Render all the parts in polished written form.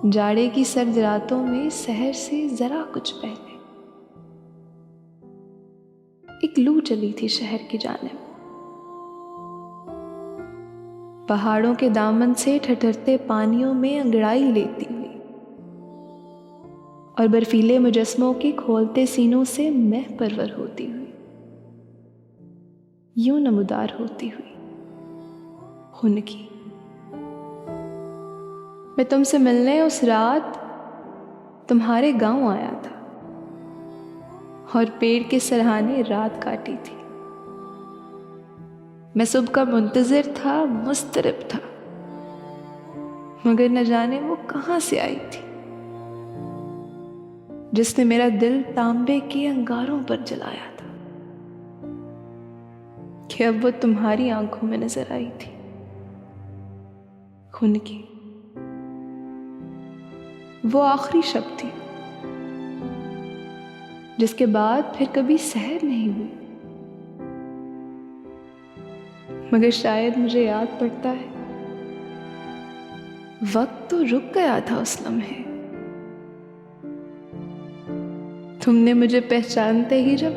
जाड़े की सर्द रातों में शहर से जरा कुछ पहले एक लू चली थी शहर की जानिब। पहाड़ों के दामन से ठठरते पानियों में अंगड़ाई लेती हुई और बर्फीले मुजस्मों के खोलते सीनों से मह परवर होती हुई, यूं नमूदार होती हुई खुनकी। मैं तुमसे मिलने उस रात तुम्हारे गांव आया था और पेड़ के सरहाने रात काटी थी। मैं सुबह का मुंतजिर था, मुस्तरब था, मगर न जाने वो कहां से आई थी जिसने मेरा दिल तांबे के अंगारों पर जलाया था कि अब वो तुम्हारी आंखों में नजर आई थी खून की। वो आखिरी शब्द थी जिसके बाद फिर कभी सहर नहीं हुई, मगर शायद मुझे याद पड़ता है वक्त तो रुक गया था उस लम्हे। तुमने मुझे पहचानते ही जब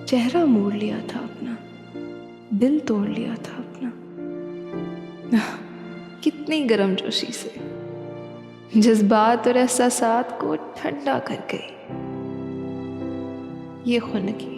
चेहरा मोड़ लिया था अपना, दिल तोड़ लिया था अपना, कितनी गर्मजोशी से जज्बात और एहसासात को ठंडा कर गई ये खुनकी।